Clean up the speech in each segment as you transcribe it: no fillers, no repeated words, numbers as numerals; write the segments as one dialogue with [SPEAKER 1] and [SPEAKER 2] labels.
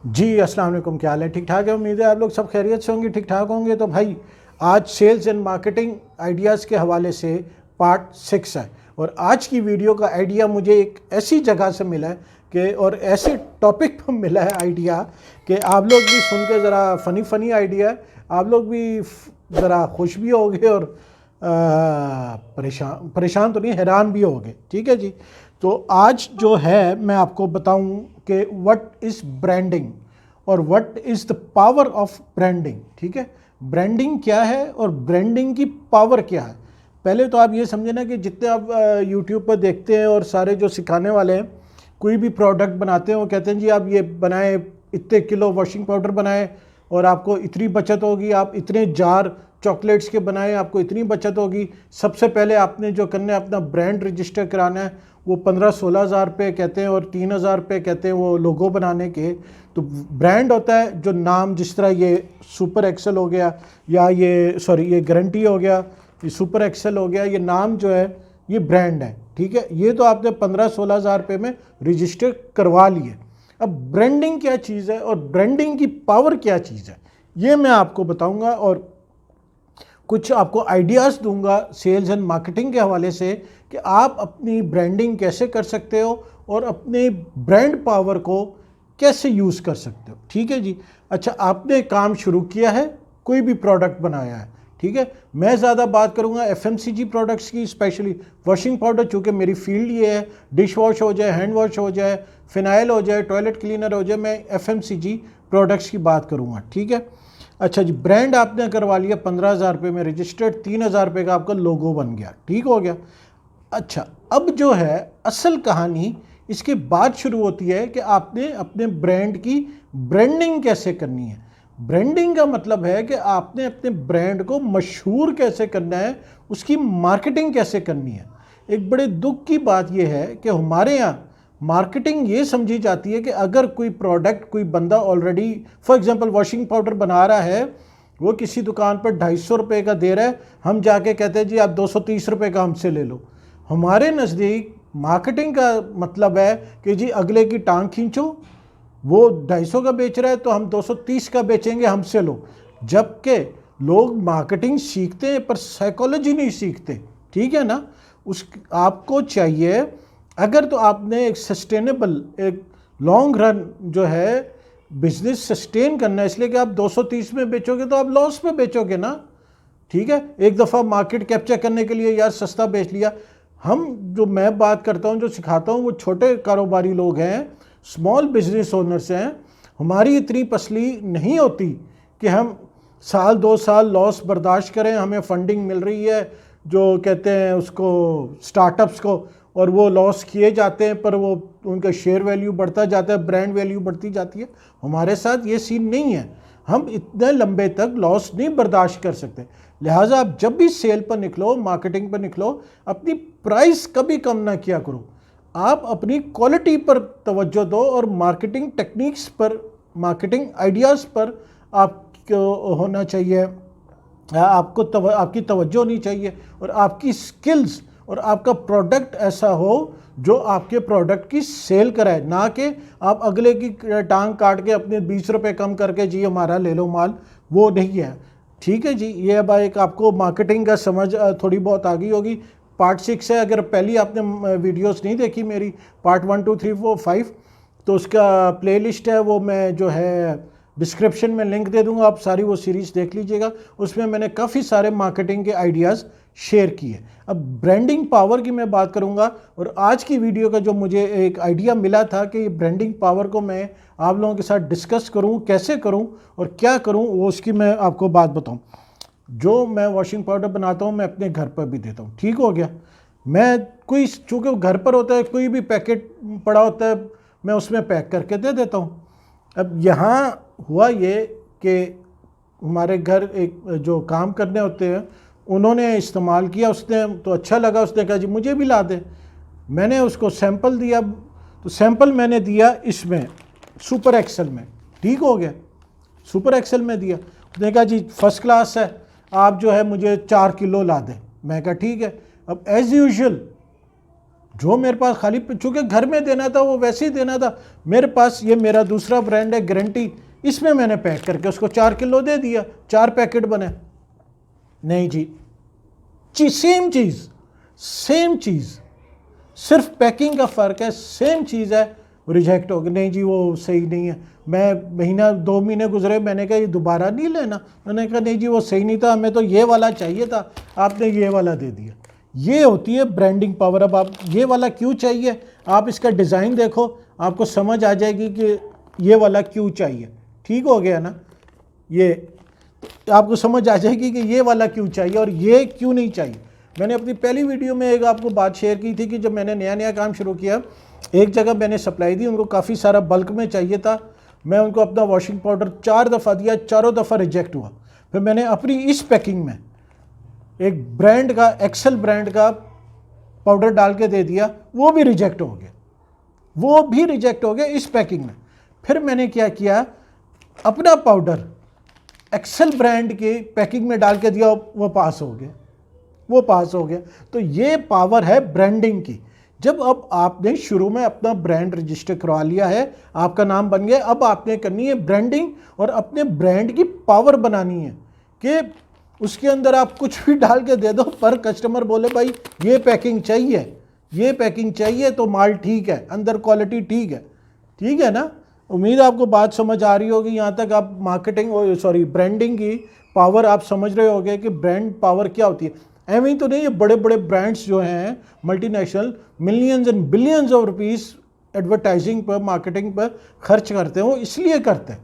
[SPEAKER 1] जी अस्सलाम वालेकुम, क्या हाल है? ठीक ठाक है। उम्मीद है आप लोग सब खैरियत से होंगे, ठीक ठाक होंगे। तो भाई आज सेल्स एंड मार्केटिंग आइडियाज़ के हवाले से पार्ट 6 है। और आज की वीडियो का आइडिया मुझे एक ऐसी जगह से मिला है कि और ऐसे टॉपिक पर मिला है आइडिया कि आप लोग भी सुन के ज़रा फ़नी आइडिया है, आप लोग भी ज़रा खुश भी होगे और परेशान तो नहीं, हैरान भी होगे। ठीक है जी। तो आज जो है मैं आपको बताऊं कि व्हाट इज़ ब्रांडिंग और what is the power of branding. ठीक है, ब्रांडिंग क्या है और ब्रांडिंग की पावर क्या है। पहले तो आप ये समझे ना कि जितने आप यूट्यूब पर देखते हैं और सारे जो सिखाने वाले हैं कोई भी प्रोडक्ट बनाते हैं वो कहते हैं जी आप ये बनाएं, इतने किलो वॉशिंग पाउडर बनाएं और आपको इतनी बचत होगी, आप इतने जार चॉकलेट्स के बनाएं आपको इतनी बचत होगी। सबसे पहले आपने जो करना है अपना ब्रांड रजिस्टर कराना है, वो 15-16 हज़ार रुपये कहते हैं और 3,000 रुपये कहते हैं वो लोगो बनाने के। तो ब्रांड होता है जो नाम, जिस तरह ये सुपर एक्सेल हो गया या ये गारंटी हो गया, ये सुपर एक्सेल हो गया, ये नाम जो है ये ब्रांड है। ठीक है, ये तो आपने 15-16 हज़ार रुपये में रजिस्टर करवा लिए। अब ब्रांडिंग क्या चीज़ है और ब्रांडिंग की पावर क्या चीज़ है ये मैं आपको बताऊंगा और कुछ आपको आइडियाज़ दूंगा सेल्स एंड मार्केटिंग के हवाले से कि आप अपनी ब्रांडिंग कैसे कर सकते हो और अपने ब्रांड पावर को कैसे यूज़ कर सकते हो। ठीक है जी। अच्छा, आपने काम शुरू किया है, कोई भी प्रोडक्ट बनाया है। ठीक है, मैं ज़्यादा बात करूंगा एफएमसीजी प्रोडक्ट्स की, स्पेशली वॉशिंग पाउडर, चूँकि मेरी फील्ड ये है। डिश वॉश हो जाए, हैंड वॉश हो जाए, फिनाइल हो जाए, टॉयलेट क्लीनर हो जाए, मैं एफएमसीजी प्रोडक्ट्स की बात करूँगा। ठीक है। अच्छा जी, ब्रांड आपने करवा लिया 15,000 रुपये में रजिस्टर्ड, 3,000 रुपये का आपका लोगो बन गया। ठीक हो गया। अच्छा, अब जो है असल कहानी इसके बाद शुरू होती है कि आपने अपने ब्रांड की ब्रांडिंग कैसे करनी है। ब्रांडिंग का मतलब है कि आपने अपने ब्रांड को मशहूर कैसे करना है, उसकी मार्केटिंग कैसे करनी है। एक बड़े दुख की बात यह है कि हमारे यहाँ मार्केटिंग ये समझी जाती है कि अगर कोई प्रोडक्ट कोई बंदा already, for example washing powder बना रहा है, वो किसी दुकान पर 250 रुपये का दे रहा है, हम जाके कहते हैं जी आप 230 रुपये का हमसे ले लो। हमारे नज़दीक मार्केटिंग का मतलब है कि जी अगले की टांग खींचो, वो 250 का बेच रहा है तो हम 230 का बेचेंगे, हमसे लो। जबकि लोग मार्केटिंग सीखते हैं पर साइकोलॉजी नहीं सीखते। ठीक है ना। उस आपको चाहिए, अगर तो आपने एक सस्टेनेबल, एक लॉन्ग रन जो है बिजनेस सस्टेन करना है, इसलिए कि आप 230 में बेचोगे तो आप लॉस में बेचोगे ना। ठीक है, एक दफ़ा मार्केट कैप्चर करने के लिए यार सस्ता बेच लिया। हम जो मैं बात करता हूँ, जो सिखाता हूँ, वो छोटे कारोबारी लोग हैं, स्मॉल बिजनेस ओनर्स हैं। हमारी इतनी पसली नहीं होती कि हम साल 2 साल लॉस बर्दाश्त करें। हमें फंडिंग मिल रही है जो कहते हैं उसको स्टार्टअप्स को, और वो लॉस किए जाते हैं पर वो उनका शेयर वैल्यू बढ़ता जाता है, ब्रांड वैल्यू बढ़ती जाती है। हमारे साथ ये सीन नहीं है, हम इतने लंबे तक लॉस नहीं बर्दाश्त कर सकते। लिहाजा आप जब भी सेल पर निकलो, मार्केटिंग पर निकलो, अपनी प्राइस कभी कम ना किया करो। आप अपनी क्वालिटी पर तवज्जो दो और मार्केटिंग टेक्निक्स पर, मार्केटिंग आइडियाज़ पर आपको होना चाहिए, आपकी तवज्जो होनी चाहिए और आपकी स्किल्स और आपका प्रोडक्ट ऐसा हो जो आपके प्रोडक्ट की सेल कराए, ना कि आप अगले की टांग काट के अपने 20 रुपये कम करके जी हमारा ले लो माल, वो नहीं है। ठीक है जी। ये अब एक आपको मार्केटिंग का समझ थोड़ी बहुत आ गई होगी। पार्ट 6 है, अगर पहली आपने वीडियोस नहीं देखी मेरी, पार्ट 1 2 3 4 5, तो उसका प्लेलिस्ट है, वो मैं जो है डिस्क्रिप्शन में लिंक दे दूंगा, आप सारी वो सीरीज़ देख लीजिएगा। उसमें मैंने काफ़ी सारे मार्केटिंग के आइडियाज़ शेयर किए। अब ब्रांडिंग पावर की मैं बात करूंगा और आज की वीडियो का जो मुझे एक आइडिया मिला था कि ब्रांडिंग पावर को मैं आप लोगों के साथ डिस्कस करूं, कैसे करूं और क्या करूं, वो उसकी मैं आपको बात बताऊं। जो मैं वॉशिंग पाउडर बनाता हूं मैं अपने घर पर भी देता हूं। ठीक हो गया। मैं कोई, चूँकि घर पर होता है, कोई भी पैकेट पड़ा होता है मैं उसमें पैक करके दे देता हूँ। अब यहाँ हुआ ये कि हमारे घर एक जो काम करने होते हैं उन्होंने इस्तेमाल किया, उसने तो अच्छा लगा, उसने कहा जी मुझे भी ला दे। मैंने उसको सैंपल दिया, तो सैंपल मैंने दिया इसमें सुपर एक्सेल में। ठीक हो गया, सुपर एक्सेल में दिया। उसने कहा जी फर्स्ट क्लास है, आप जो है मुझे 4 किलो ला दें। मैं कहा ठीक है। अब एज़ यूजुअल जो मेरे पास खाली चूँकि घर में देना था वो वैसे ही देना था, मेरे पास ये मेरा दूसरा ब्रांड है गारंटी, इसमें मैंने पैक करके उसको 4 किलो दे दिया, 4 पैकेट बने। नहीं जी, सेम चीज़, सिर्फ पैकिंग का फ़र्क है, सेम चीज़ है, रिजेक्ट हो गया। नहीं जी वो सही नहीं है। मैं महीना 2 महीने गुजरे, मैंने कहा ये दोबारा नहीं लेना, मैंने कहा नहीं जी वो सही नहीं था, हमें तो ये वाला चाहिए था, आपने ये वाला दे दिया। ये होती है ब्रांडिंग पावर। अब आप ये वाला क्यों चाहिए, आप इसका डिज़ाइन देखो, आपको समझ आ जाएगी कि ये वाला क्यों चाहिए। ठीक हो गया ना, ये आपको समझ आ जाएगी कि ये वाला क्यों चाहिए और ये क्यों नहीं चाहिए। मैंने अपनी पहली वीडियो में एक आपको बात शेयर की थी कि जब मैंने नया काम शुरू किया, एक जगह मैंने सप्लाई दी, उनको काफ़ी सारा बल्क में चाहिए था, मैं उनको अपना वॉशिंग पाउडर 4 दफ़ा दिया, चारों दफ़ा रिजेक्ट हुआ। फिर मैंने अपनी इस पैकिंग में एक ब्रांड का, एक्सेल ब्रांड का पाउडर डाल के दे दिया, वो भी रिजेक्ट हो गया, इस पैकिंग में। फिर मैंने क्या किया, अपना पाउडर एक्सेल ब्रांड के पैकिंग में डाल के दिया, वो पास हो गया। तो ये पावर है ब्रांडिंग की। जब अब आपने शुरू में अपना ब्रांड रजिस्टर करवा लिया है, आपका नाम बन गया, अब आपने करनी है ब्रांडिंग और अपने ब्रांड की पावर बनानी है कि उसके अंदर आप कुछ भी डाल के दे दो, पर कस्टमर बोले भाई ये पैकिंग चाहिए तो माल ठीक है, अंदर क्वालिटी ठीक है ना। उम्मीद है आपको बात समझ आ रही होगी, यहाँ तक आप ब्रांडिंग की पावर आप समझ रहे होगे कि ब्रांड पावर क्या होती है। ऐਵੇਂ ही तो नहीं, ये बड़े बड़े ब्रांड्स जो हैं multinational, millions and billions of rupees advertising पर, मार्केटिंग पर खर्च करते हैं। वो इसलिए करते हैं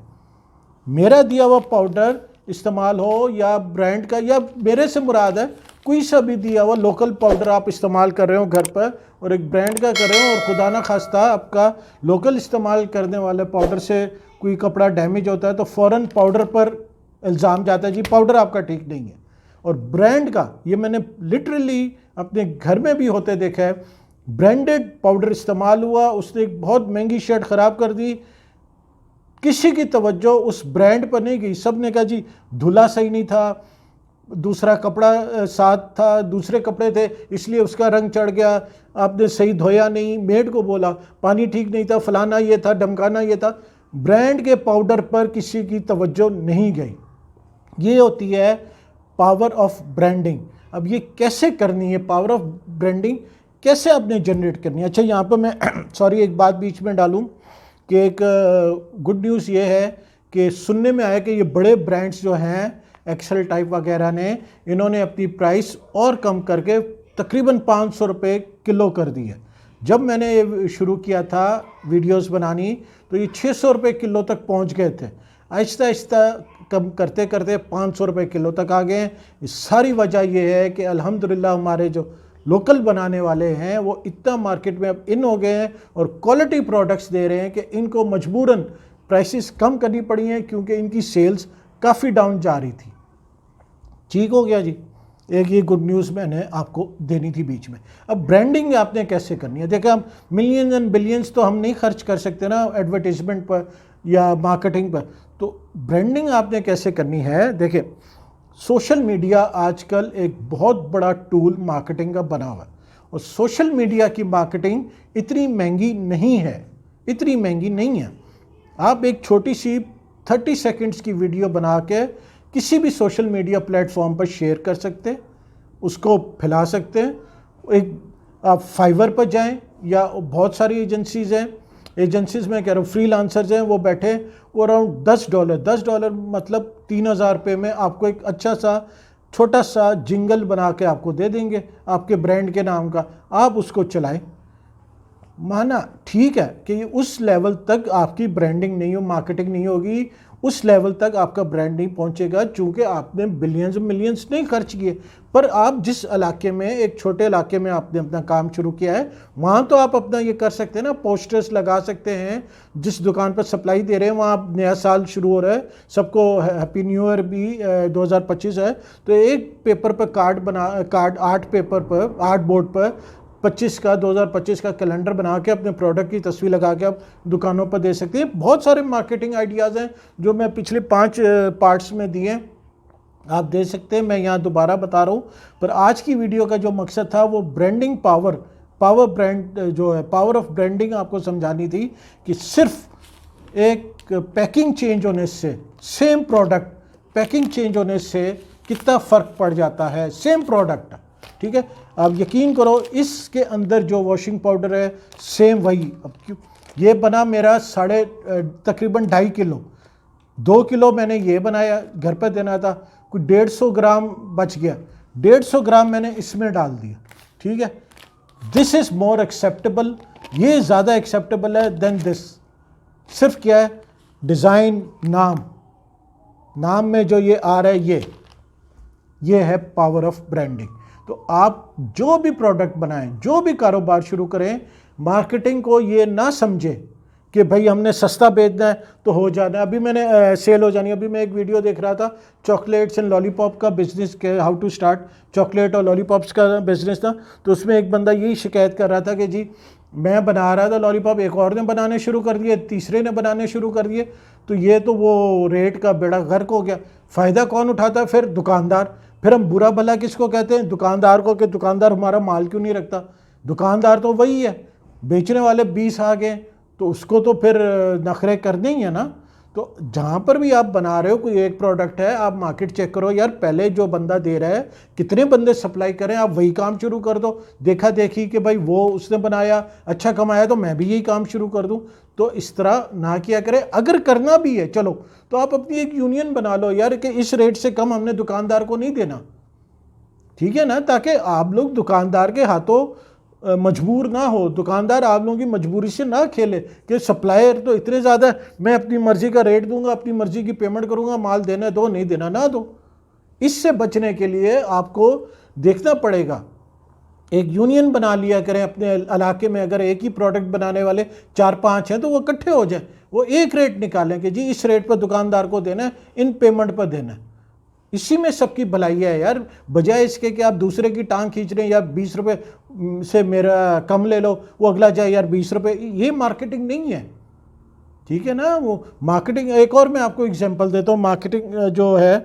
[SPEAKER 1] मेरा दिया हुआ पाउडर इस्तेमाल हो या ब्रांड का, या मेरे से मुराद है कोई सा भी दिया हुआ लोकल पाउडर आप इस्तेमाल कर रहे हो घर पर और एक ब्रांड का कर रहे हो, और खुदा ना खास्ता आपका लोकल इस्तेमाल करने वाले पाउडर से कोई कपड़ा डैमेज होता है तो फ़ौरन पाउडर पर इल्ज़ाम जाता है जी पाउडर आपका ठीक नहीं है। और ब्रांड का, ये मैंने लिटरली अपने घर में भी होते देखा है, ब्रांडेड पाउडर इस्तेमाल हुआ, उसने एक बहुत महंगी शर्ट ख़राब कर दी, किसी की तवज्जो उस ब्रांड पर नहीं गई, सब ने कहा जी धुला सही नहीं था, दूसरा कपड़ा साथ था, दूसरे कपड़े थे इसलिए उसका रंग चढ़ गया, आपने सही धोया नहीं, मेड को बोला पानी ठीक नहीं था, फलाना ये था, ढमकाना ये था। ब्रांड के पाउडर पर किसी की तवज्जो नहीं गई। ये होती है पावर ऑफ ब्रांडिंग। अब ये कैसे करनी है, पावर ऑफ ब्रांडिंग कैसे आपने जनरेट करनी है। अच्छा यहाँ पर मैं एक बात बीच में डालूँ कि एक गुड न्यूज़ ये है कि सुनने में आया कि ये बड़े ब्रांड्स जो हैं एक्सेल टाइप वगैरह ने, इन्होंने अपनी प्राइस और कम करके तकरीबन 500 रुपये किलो कर दी है। जब मैंने ये शुरू किया था वीडियोस बनानी तो ये 600 रुपये किलो तक पहुंच गए थे, आहिस्ता आहिस्ता कम करते करते 500 रुपये किलो तक आ गए हैं। इस सारी वजह ये है कि अल्हम्दुलिल्लाह हमारे जो लोकल बनाने वाले हैं वो इतना मार्केट में अब इन हो गए हैं और क्वालिटी प्रोडक्ट्स दे रहे हैं कि इनको मजबूरन प्राइसेस कम करनी पड़ी हैं क्योंकि इनकी सेल्स काफ़ी डाउन जा रही थी। ठीक हो गया जी, एक ये गुड न्यूज़ मैंने आपको देनी थी बीच में। अब ब्रांडिंग आपने कैसे करनी है, देखिए हम मिलियंस एंड बिलियंस तो हम नहीं खर्च कर सकते ना एडवर्टीजमेंट पर या मार्केटिंग पर, तो ब्रांडिंग आपने कैसे करनी है। देखिए सोशल मीडिया आजकल एक बहुत बड़ा टूल मार्केटिंग का बना हुआ है और सोशल मीडिया की मार्केटिंग इतनी महंगी नहीं है। आप एक छोटी सी 30 सेकंड्स की वीडियो बना के किसी भी सोशल मीडिया प्लेटफॉर्म पर शेयर कर सकते हैं, उसको फैला सकते हैं। एक आप फाइवर पर जाएं या बहुत सारी एजेंसीज़ में कह रहा हूँ, फ्रीलांसर्स हैं, वो बैठे, वो अराउंड $10 मतलब 3000 रुपये में आपको एक अच्छा सा छोटा सा जिंगल बना के आपको दे देंगे आपके ब्रांड के नाम का, आप उसको चलाएं। माना ठीक है कि ये उस लेवल तक आपकी ब्रांडिंग नहीं हो, मार्केटिंग नहीं होगी, उस लेवल तक आपका ब्रांड नहीं पहुंचेगा चूंकि आपने बिलियंस मिलियंस नहीं खर्च किए। पर आप जिस इलाके में, एक छोटे इलाके में आपने अपना काम शुरू किया है, वहाँ तो आप अपना ये कर सकते हैं ना, पोस्टर्स लगा सकते हैं। जिस दुकान पर सप्लाई दे रहे हैं वहाँ आप, नया साल शुरू हो रहा है, सबको हैप्पी न्यू ईयर भी 2025 है, तो एक पेपर पर 8 बोर्ड पर 2025 का कैलेंडर बना के अपने प्रोडक्ट की तस्वीर लगा के आप दुकानों पर दे सकते हैं। बहुत सारे मार्केटिंग आइडियाज़ हैं जो मैं पिछले 5 पार्ट्स में दिए, आप दे सकते हैं, मैं यहाँ दोबारा बता रहा हूँ। पर आज की वीडियो का जो मकसद था वो ब्रांडिंग पावर पावर ब्रांड जो है, पावर ऑफ ब्रांडिंग आपको समझानी थी कि सिर्फ एक पैकिंग चेंज होने से, सेम प्रोडक्ट पैकिंग चेंज होने से कितना फ़र्क पड़ जाता है, सेम प्रोडक्ट, ठीक है। आप यकीन करो इसके अंदर जो वॉशिंग पाउडर है सेम वही। अब क्यों ये बना मेरा तकरीबन 2.5 किलो, 2 किलो मैंने ये बनाया, घर पर देना था, कुछ 150 ग्राम बच गया, 150 ग्राम मैंने इसमें डाल दिया, ठीक है। दिस इज़ मोर एक्सेप्टेबल, ये ज़्यादा एक्सेप्टेबल है देन दिस। सिर्फ क्या है, डिज़ाइन, नाम में जो ये आ रहा है, ये है पावर ऑफ ब्रांडिंग। तो आप जो भी प्रोडक्ट बनाएं, जो भी कारोबार शुरू करें, मार्केटिंग को ये ना समझे कि भाई हमने सस्ता बेचना है तो हो जाना है, अभी मैंने सेल हो जानी है। अभी मैं एक वीडियो देख रहा था, चॉकलेट्स एंड लॉलीपॉप का बिजनेस के, हाउ टू स्टार्ट चॉकलेट और लॉलीपॉप्स का बिजनेस था। तो उसमें एक बंदा यही शिकायत कर रहा था कि जी मैं बना रहा था लॉलीपॉप, एक और ने बनाने शुरू कर दिए, तीसरे ने बनाने शुरू कर दिए, तो ये तो वो रेट का बेड़ा गर्क हो गया। फ़ायदा कौन उठाता है? फिर दुकानदार। फिर हम बुरा भला किसको कहते हैं? दुकानदार को, कि दुकानदार हमारा माल क्यों नहीं रखता। दुकानदार तो वही है, बेचने वाले 20 आ गए तो उसको तो फिर नखरे करने ही है ना। तो जहाँ पर भी आप बना रहे हो कोई एक प्रोडक्ट है, आप मार्केट चेक करो यार, पहले जो बंदा दे रहा है कितने बंदे सप्लाई करें, आप वही काम शुरू कर दो। देखा देखी कि भाई वो उसने बनाया अच्छा कमाया तो मैं भी यही काम शुरू कर दूं, तो इस तरह ना किया करें। अगर करना भी है चलो तो आप अपनी एक यूनियन बना लो यार, कि इस रेट से कम हमने दुकानदार को नहीं देना, ठीक है ना, ताकि आप लोग दुकानदार के हाथों मजबूर ना हो, दुकानदार आप लोगों की मजबूरी से ना खेले कि सप्लायर तो इतने ज़्यादा है, मैं अपनी मर्ज़ी का रेट दूंगा, अपनी मर्ज़ी की पेमेंट करूंगा, माल देना दो, नहीं देना ना दो। इससे बचने के लिए आपको देखना पड़ेगा, एक यूनियन बना लिया करें अपने इलाके में। अगर एक ही प्रोडक्ट बनाने वाले 4-5 हैं तो वो इकट्ठे हो जाए, वो एक रेट निकालें कि जी इस रेट पर दुकानदार को देना है, इन पेमेंट पर देना है। इसी में सबकी भलाई है यार, बजाय इसके कि आप दूसरे की टांग खींच रहे हैं, या 20 रुपये से मेरा कम ले लो, वो अगला जाए यार 20 रुपये, ये मार्केटिंग नहीं है, ठीक है ना। वो मार्केटिंग, एक और मैं आपको एग्जांपल देता हूँ। मार्केटिंग जो है,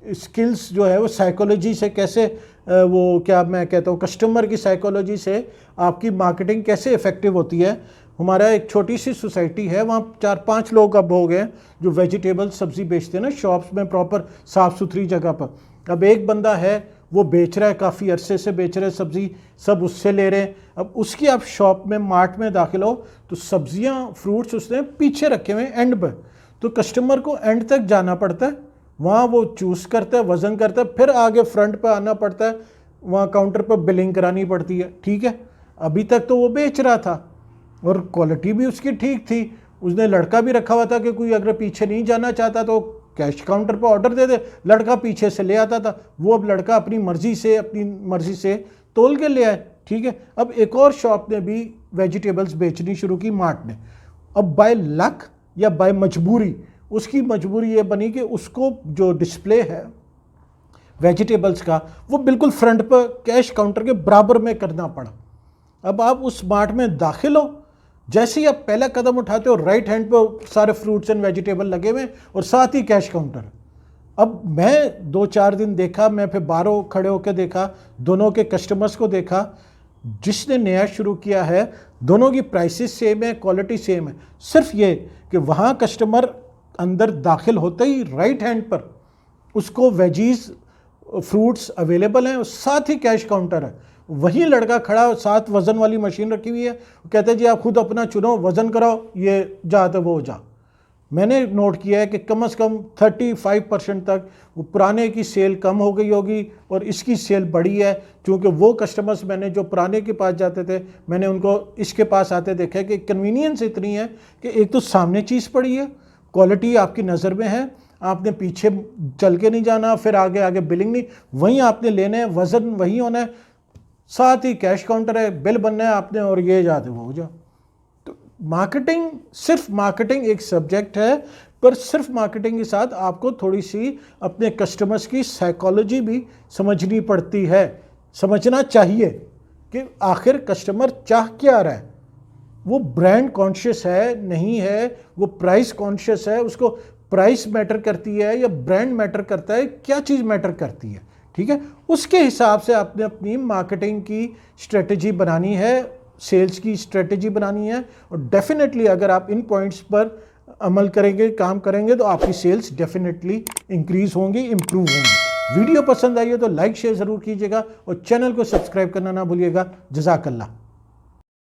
[SPEAKER 1] स्किल्स जो है वो साइकोलॉजी से कैसे, वो क्या मैं कहता हूँ, कस्टमर की साइकोलॉजी से आपकी मार्केटिंग कैसे इफ़ेक्टिव होती है। हमारा एक छोटी सी सोसाइटी है, वहाँ 4-5 लोग अब हो गए जो वेजिटेबल सब्ज़ी बेचते हैं ना, शॉप्स में प्रॉपर साफ़ सुथरी जगह पर। अब एक बंदा है वो बेच रहा है, काफ़ी अरसे से बेच रहा है सब्ज़ी, सब उससे ले रहे हैं। अब उसकी आप शॉप में, मार्ट में दाखिल हो तो सब्ज़ियाँ, फ्रूट्स उसने पीछे रखे हुए हैं एंड पर, तो कस्टमर को एंड तक जाना पड़ता है, वहाँ वो चूज़ करता है, वज़न करता है, फिर आगे फ्रंट पर आना पड़ता है, वहाँ काउंटर पर बिलिंग करानी पड़ती है, ठीक है। अभी तक तो वो बेच रहा था और क्वालिटी भी उसकी ठीक थी, उसने लड़का भी रखा हुआ था कि कोई अगर पीछे नहीं जाना चाहता तो कैश काउंटर पर ऑर्डर दे दे, लड़का पीछे से ले आता था। वो अब लड़का अपनी मर्ज़ी से तोल के ले आए, ठीक है। अब एक और शॉप ने भी वेजिटेबल्स बेचनी शुरू की, मार्ट ने। अब बाय लक या बाय मजबूरी, उसकी मजबूरी ये बनी कि उसको जो डिस्प्ले है वेजिटेबल्स का वो बिल्कुल फ्रंट पर कैश काउंटर के बराबर में करना पड़ा। अब आप उस मार्ट में दाखिल हो, जैसे ही आप पहला कदम उठाते हो, राइट हैंड पर सारे फ्रूट्स एंड वेजिटेबल लगे हुए और साथ ही कैश काउंटर। अब मैं 2-4 दिन देखा, मैं फिर बाहरों खड़े होकर देखा, दोनों के कस्टमर्स को देखा। जिसने नया शुरू किया है दोनों की प्राइसेस सेम है, क्वालिटी सेम है, सिर्फ ये कि वहाँ कस्टमर अंदर दाखिल होते ही राइट हैंड पर उसको वेजीज फ्रूट्स अवेलेबल हैं और साथ ही कैश काउंटर है। वही लड़का खड़ा, साथ वज़न वाली मशीन रखी हुई है, कहते हैं जी आप खुद अपना चुनो, वज़न कराओ, ये जा तो वो जा। मैंने नोट किया है कि कम से कम 35% तक वो पुराने की सेल कम हो गई होगी और इसकी सेल बढ़ी है, क्योंकि वो कस्टमर्स मैंने जो पुराने के पास जाते थे, मैंने उनको इसके पास आते देखा है कि कन्वीनियंस इतनी है कि एक तो सामने चीज़ पड़ी है, क्वालिटी आपकी नज़र में है, आपने पीछे चल के नहीं जाना, फिर आगे आगे बिलिंग नहीं, वहीं आपने लेना है, वज़न वहीं होना है, साथ ही कैश काउंटर है, बिल बनना है आपने, और ये जाते वो हो जाओ। तो मार्केटिंग, सिर्फ मार्केटिंग एक सब्जेक्ट है, पर सिर्फ मार्केटिंग के साथ आपको थोड़ी सी अपने कस्टमर्स की साइकोलॉजी भी समझनी पड़ती है, समझना चाहिए कि आखिर कस्टमर चाह क्या रहा है। वो ब्रांड कॉन्शियस है, नहीं है, वो प्राइस कॉन्शियस है, उसको प्राइस मैटर करती है या ब्रांड मैटर करता है, क्या चीज़ मैटर करती है, ठीक है। उसके हिसाब से आपने अपनी मार्केटिंग की स्ट्रेटजी बनानी है, सेल्स की स्ट्रेटजी बनानी है, और डेफिनेटली अगर आप इन पॉइंट्स पर अमल करेंगे, काम करेंगे, तो आपकी सेल्स डेफिनेटली इंक्रीज होंगी, इंप्रूव होंगी। वीडियो पसंद आई हो तो लाइक शेयर ज़रूर कीजिएगा और चैनल को सब्सक्राइब करना ना भूलिएगा। जज़ाकल्लाह।